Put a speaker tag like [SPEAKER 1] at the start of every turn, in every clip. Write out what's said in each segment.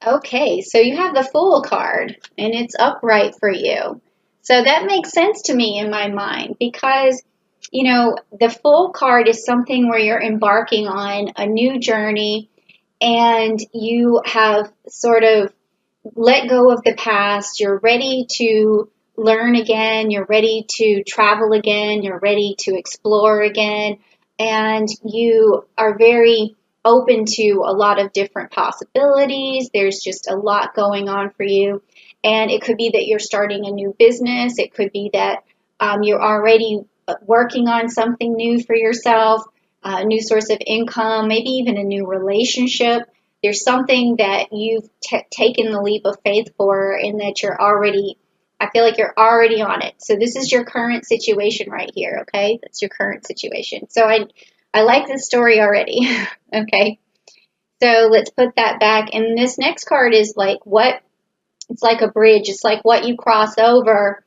[SPEAKER 1] Okay, so you have the Fool card and it's upright for you. So that makes sense to me in my mind because, the Fool card is something where you're embarking on a new journey and you have sort of let go of the past. You're ready to learn again. You're ready to travel again. You're ready to explore again. And you are very open to a lot of different possibilities. There's just a lot going on for you. And it could be that you're starting a new business. It could be that you're already working on something new for yourself, a new source of income, maybe even a new relationship. There's something that you've taken the leap of faith for and that I feel like you're already on it. So this is your current situation right here, okay? That's your current situation. So I like this story already, okay? So let's put that back. And this next card is it's like a bridge. It's like what you cross over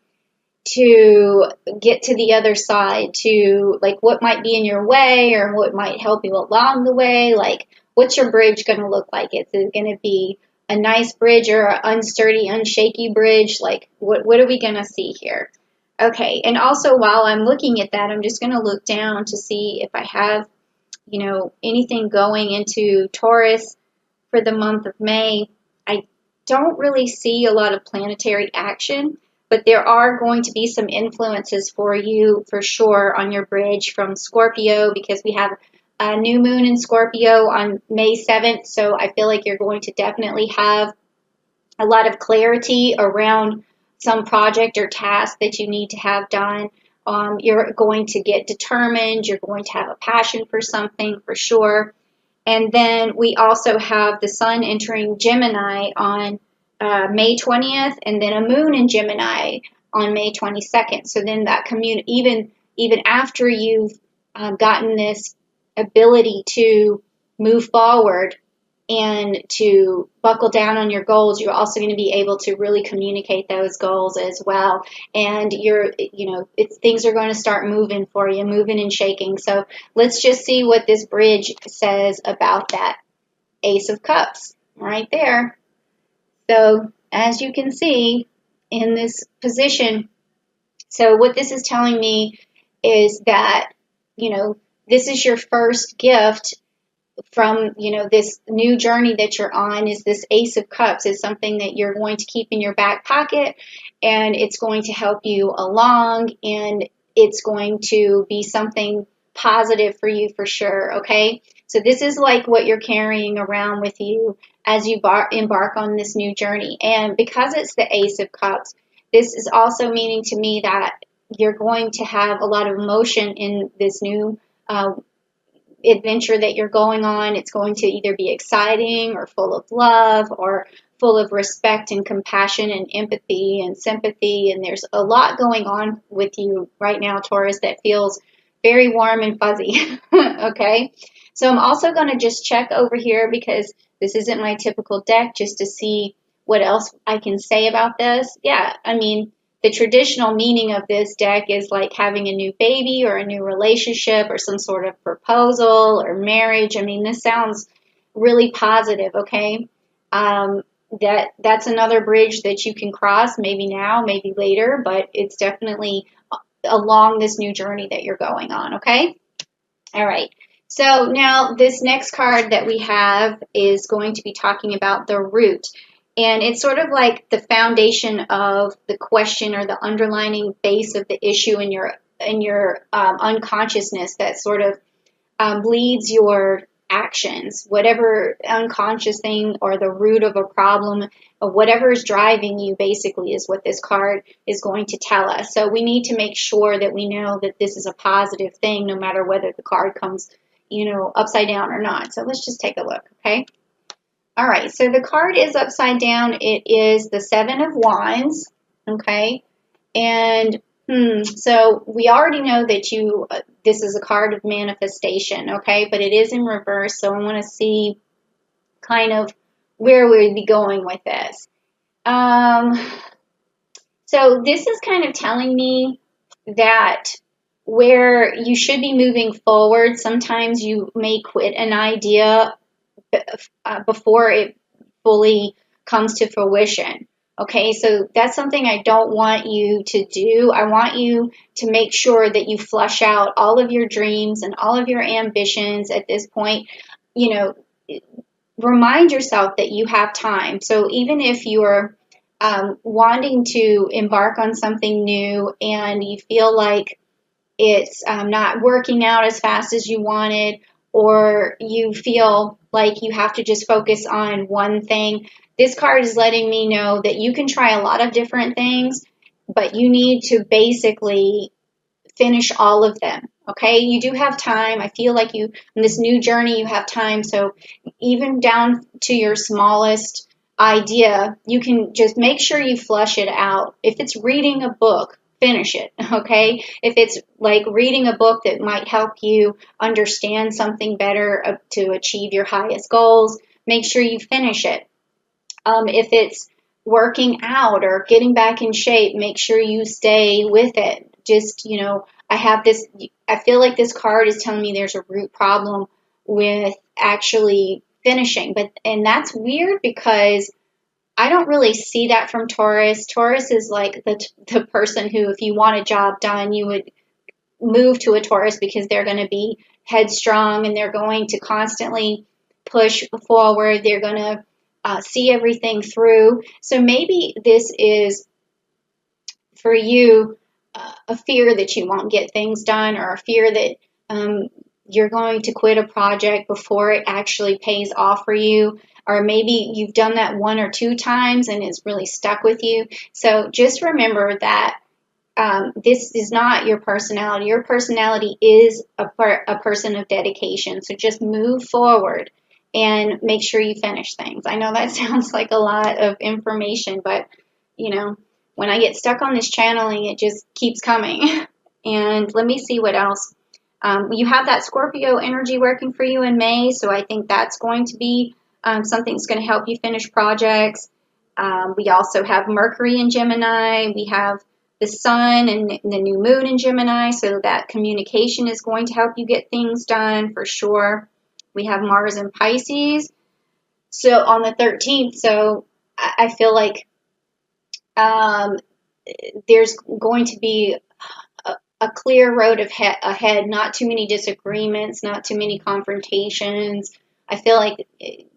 [SPEAKER 1] to get to the other side, to like what might be in your way or what might help you along the way. Like, what's your bridge going to look like? Is it going to be a nice bridge or an unsturdy, unshaky bridge? Like, what are we going to see here? Okay, and also while I'm looking at that, I'm just going to look down to see if I have, anything going into Taurus for the month of May. I don't really see a lot of planetary action, but there are going to be some influences for you for sure on your bridge from Scorpio because we have a new moon in Scorpio on May 7th. So I feel like you're going to definitely have a lot of clarity around some project or task that you need to have done. You're going to get determined. You're going to have a passion for something for sure. And then we also have the sun entering Gemini on May 20th, and then a moon in Gemini on May 22nd. So then that even after you've gotten this ability to move forward and to buckle down on your goals, you're also going to be able to really communicate those goals as well. And things are going to start moving for you, moving and shaking. So let's just see what this bridge says about that Ace of Cups right there. So as you can see in this position, so what this is telling me is that, this is your first gift from, this new journey that you're on. Is this Ace of Cups is something that you're going to keep in your back pocket, and it's going to help you along, and it's going to be something positive for you for sure, okay? So this is like what you're carrying around with you as you embark on this new journey. And because it's the Ace of Cups, this is also meaning to me that you're going to have a lot of emotion in this new adventure that you're going on. It's going to either be exciting or full of love or full of respect and compassion and empathy and sympathy. And there's a lot going on with you right now, Taurus, that feels very warm and fuzzy. Okay. So I'm also going to just check over here because this isn't my typical deck, just to see what else I can say about this. Yeah, I mean, the traditional meaning of this deck is like having a new baby or a new relationship or some sort of proposal or marriage. I mean, this sounds really positive, okay? That's another bridge that you can cross, maybe now, maybe later, but it's definitely along this new journey that you're going on, okay? All right. So now this next card that we have is going to be talking about the root. And it's sort of like the foundation of the question or the underlining base of the issue in your unconsciousness that sort of leads your actions. Whatever unconscious thing or the root of a problem or whatever is driving you basically is what this card is going to tell us. So we need to make sure that we know that this is a positive thing no matter whether the card comes, upside down or not. So let's just take a look, okay? All right, so the card is upside down. It is the Seven of Wands, okay? And so we already know that this is a card of manifestation, okay? But it is in reverse, so I want to see kind of where we'd be going with this. So this is kind of telling me that where you should be moving forward, sometimes you may quit an idea before it fully comes to fruition. Okay, so that's something I don't want you to do. I want you to make sure that you flush out all of your dreams and all of your ambitions at this point. You know, remind yourself that you have time. So even if you're wanting to embark on something new and you feel like it's not working out as fast as you wanted, or you feel like you have to just focus on one thing, this card is letting me know that you can try a lot of different things, but you need to basically finish all of them. Okay, you do have time. I feel like you, in this new journey, you have time. So even down to your smallest idea, you can just make sure you flush it out. If it's reading a book, finish it. Okay, if it's like reading a book that might help you understand something better to achieve your highest goals, make sure you finish it. If it's working out or getting back in shape, make sure you stay with it. Just, I feel like this card is telling me there's a root problem with actually finishing. And that's weird because I don't really see that from Taurus. Taurus is like the person who, if you want a job done, you would move to a Taurus because they're going to be headstrong and they're going to constantly push forward. They're going to see everything through. So maybe this is for you a fear that you won't get things done, or a fear that you're going to quit a project before it actually pays off for you. Or maybe you've done that one or two times and it's really stuck with you. So just remember that this is not your personality. Your personality is a person of dedication. So just move forward and make sure you finish things. I know that sounds like a lot of information, but when I get stuck on this channeling, it just keeps coming. And let me see what else. You have that Scorpio energy working for you in May, so I think that's going to be something that's going to help you finish projects. We also have Mercury in Gemini. We have the Sun and the new moon in Gemini, so that communication is going to help you get things done for sure. We have Mars in Pisces, so on the 13th. So I feel like there's going to be a clear road ahead, not too many disagreements, not too many confrontations. I feel like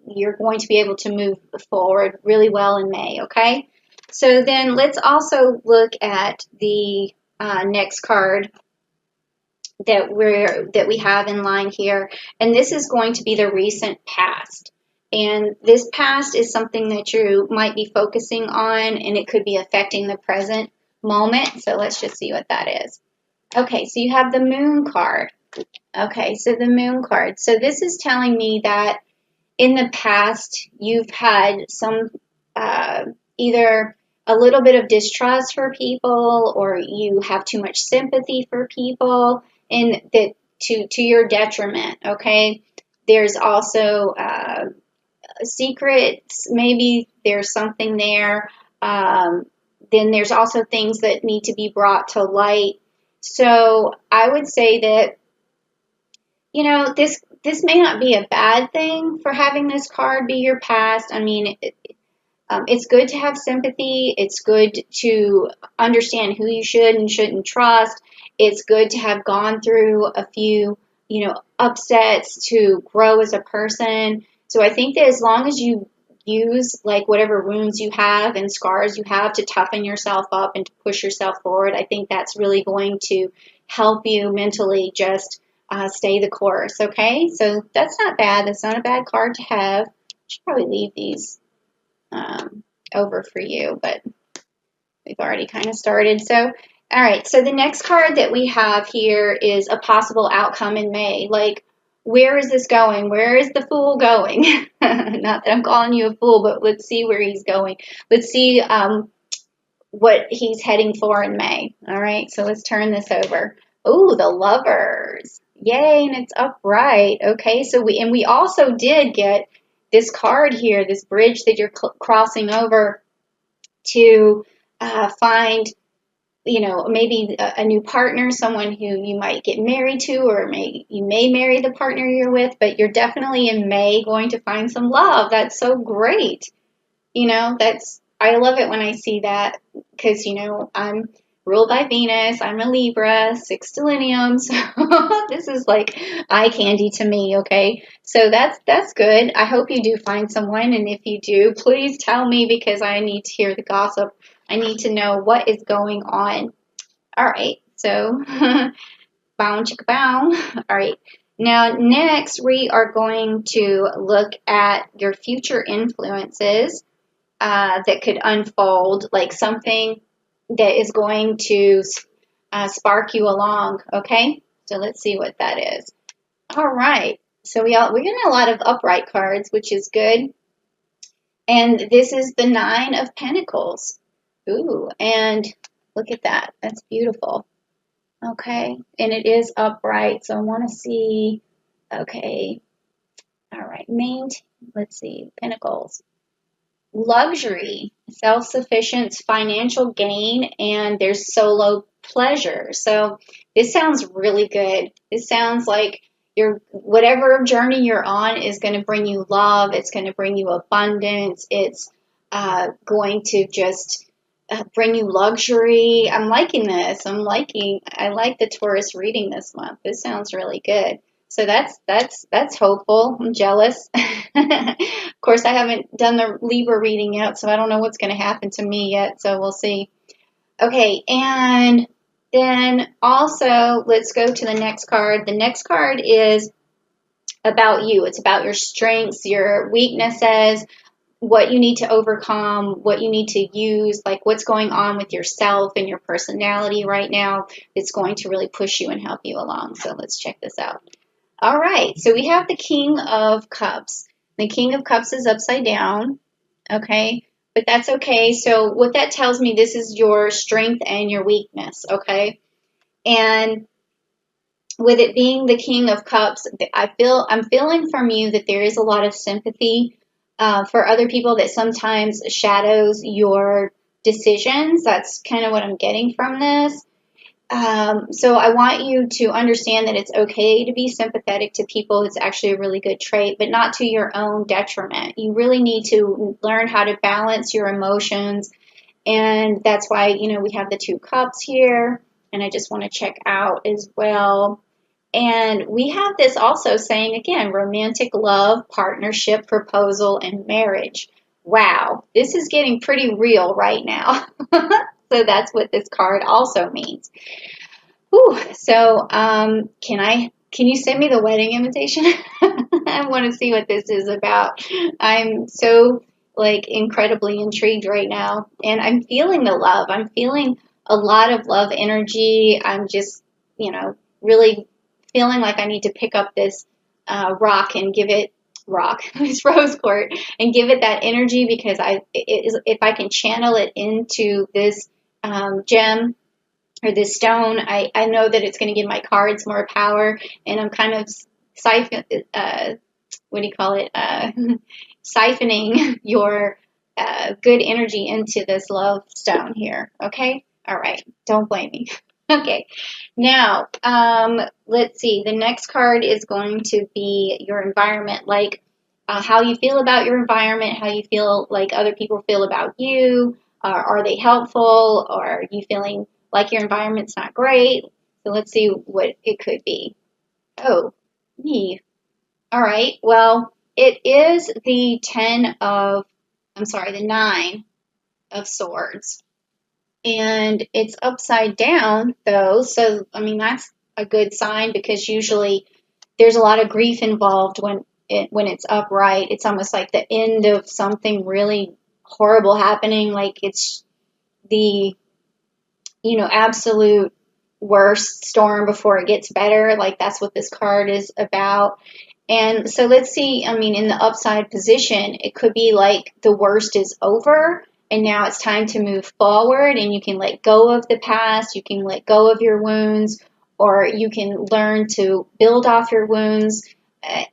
[SPEAKER 1] you're going to be able to move forward really well in May, okay? So then let's also look at the next card that we have in line here, and this is going to be the recent past. And this past is something that you might be focusing on, and it could be affecting the present moment. So let's just see what that is. Okay, so you have the Moon card. Okay, so the Moon card. So this is telling me that in the past you've had some either a little bit of distrust for people, or you have too much sympathy for people, and that to your detriment. Okay, there's also secrets. Maybe there's something there. Then there's also things that need to be brought to light. So I would say that, this may not be a bad thing for having this card be your past. I mean, it's good to have sympathy. It's good to understand who you should and shouldn't trust. It's good to have gone through a few, upsets to grow as a person. So I think that as long as you use like whatever wounds you have and scars you have to toughen yourself up and to push yourself forward, I think that's really going to help you mentally just stay the course. Okay, so that's not bad. That's not a bad card to have. I should probably leave these over for you, but we've already kind of started. So, all right, so the next card that we have here is a possible outcome in May. Like, where is this going? Where is the Fool going? Not that I'm calling you a fool, but let's see where he's going. Let's see what he's heading for in May. All right, so let's turn this over. Oh, the Lovers. Yay, and it's upright. Okay, so we also did get this card here, this bridge that you're crossing over to find, maybe a new partner, someone who you might get married to, or you may marry the partner you're with, but you're definitely in May going to find some love. That's so great. You know, I love it when I see that because, you know, I'm ruled by Venus. I'm a Libra, six stellium. So this is like eye candy to me. Okay. So that's good. I hope you do find someone. And if you do, please tell me because I need to hear the gossip. I need to know what is going on. All right. So bow chicka bow. All right. Now, next we are going to look at your future influences that could unfold, like something that is going to spark you along. Okay, so let's see what that is. All right, so we're getting a lot of upright cards, which is good. And this is the Nine of Pentacles. Ooh, and look at that. That's beautiful. Okay, and it is upright, so I want to see. Okay, all right, let's see, Pentacles. Luxury, self-sufficiency, financial gain, and there's solo pleasure. So this sounds really good. This sounds like your whatever journey you're on is going to bring you love. It's going to bring you abundance. It's going to just bring you luxury. I'm liking this. I like the Taurus reading this month. This sounds really good. So that's hopeful. I'm jealous. Of course, I haven't done the Libra reading yet, so I don't know what's going to happen to me yet. So we'll see. Okay, and then also let's go to the next card. The next card is about you. It's about your strengths, your weaknesses, what you need to overcome, what you need to use, like what's going on with yourself and your personality right now. It's going to really push you and help you along. So let's check this out. All right, so we have the King of Cups. The King of Cups is upside down, okay? But that's okay. So what that tells me, this is your strength and your weakness, okay? And with it being the King of Cups, I'm feeling from you that there is a lot of sympathy for other people that sometimes shadows your decisions. That's kind of what I'm getting from this. So I want you to understand that it's okay to be sympathetic to people. It's actually a really good trait, but not to your own detriment. You really need to learn how to balance your emotions. And that's why, you know, we have the two cups here. And I just want to check out as well. And we have this also saying, again, romantic love, partnership, proposal, and marriage. Wow, this is getting pretty real right now. So that's what this card also means. Whew. So, can you send me the wedding invitation? I want to see what this is about. I'm so like incredibly intrigued right now, and I'm feeling the love. I'm feeling a lot of love energy. I'm just, you know, really feeling like I need to pick up this rock and give it this rose quartz and give it that energy because if I can channel it into this gem or this stone, I know that it's going to give my cards more power, and I'm kind of what do you call it? Siphoning your good energy into this love stone here. Okay? All right. Don't blame me. Okay. Now, let's see. The next card is going to be your environment, like how you feel about your environment, how you feel like other people feel about you. Are they helpful? Or are you feeling like your environment's not great? So let's see what it could be. Oh, me. All right. Well, it is the 9 of swords. And it's upside down, though. So, I mean, that's a good sign because usually there's a lot of grief involved when it's upright. It's almost like the end of something really horrible happening. Like it's the, you know, absolute worst storm before it gets better. Like that's what this card is about. And so let's see, I mean, in the upside position, it could be like the worst is over and now it's time to move forward and you can let go of the past, you can let go of your wounds, or you can learn to build off your wounds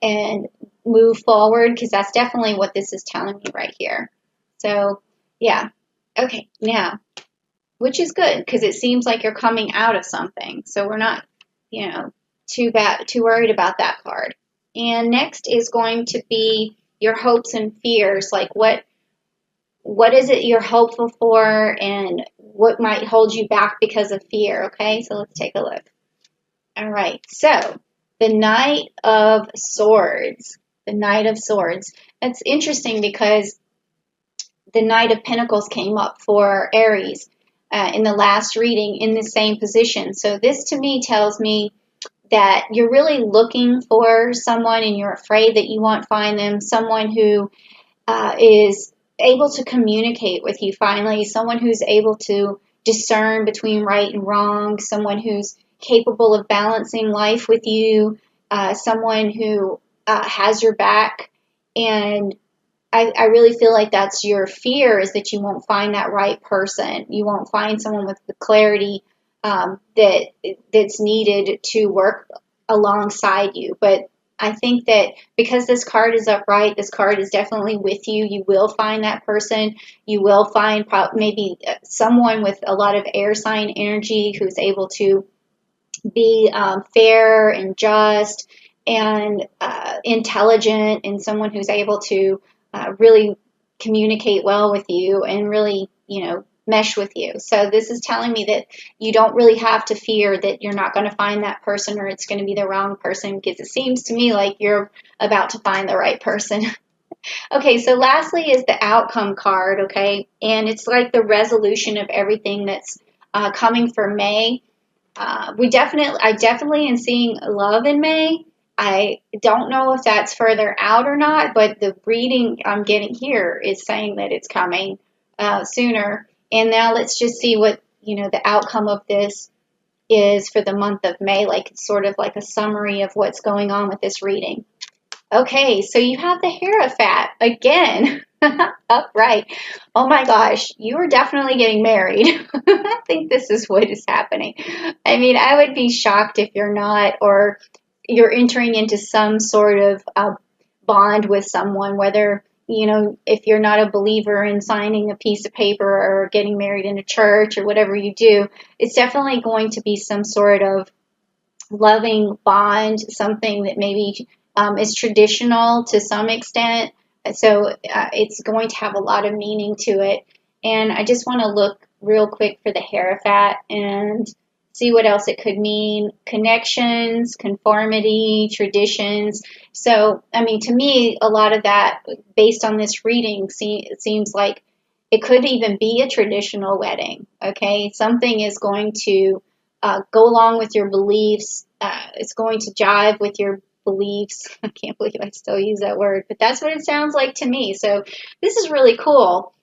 [SPEAKER 1] and move forward because that's definitely what this is telling me right here. So, yeah. Okay, now, which is good because it seems like you're coming out of something. So we're not, you know, too worried about that card. And next is going to be your hopes and fears, like what is it you're hopeful for, and what might hold you back because of fear. Okay, so let's take a look. All right, so the Knight of Swords. The Knight of Swords. That's interesting because the Knight of Pentacles came up for Aries in the last reading in the same position. So this to me tells me that you're really looking for someone and you're afraid that you won't find them, someone who is able to communicate with you finally, someone who's able to discern between right and wrong, someone who's capable of balancing life with you, someone who has your back. And I really feel like that's your fear, is that you won't find that right person. You won't find someone with the clarity that's needed to work alongside you. But I think that because this card is upright, this card is definitely with you. You will find that person. You will find maybe someone with a lot of air sign energy who's able to be fair and just and intelligent, and someone who's able to really communicate well with you and really, mesh with you. So this is telling me that you don't really have to fear that you're not going to find that person or it's going to be the wrong person, because it seems to me like you're about to find the right person. Okay, so lastly is the outcome card, okay? And it's like the resolution of everything that's coming for May. I definitely am seeing love in May. I don't know if that's further out or not, but the reading I'm getting here is saying that it's coming sooner. And now let's just see what, the outcome of this is for the month of May. Like, it's sort of like a summary of what's going on with this reading. Okay, so you have the Hierophant again. Upright. Oh my gosh, you are definitely getting married. I think this is what is happening. I mean, I would be shocked if you're not, or you're entering into some sort of bond with someone, whether, if you're not a believer in signing a piece of paper or getting married in a church or whatever you do, it's definitely going to be some sort of loving bond, something that maybe is traditional to some extent. So it's going to have a lot of meaning to it. And I just want to look real quick for the Hierophant and see what else it could mean. Connections, conformity, traditions. So, I mean, to me, a lot of that, based on this reading, it seems like it could even be a traditional wedding. Okay, something is going to go along with your beliefs. It's going to jive with your beliefs. I can't believe I still use that word, but that's what it sounds like to me. So this is really cool.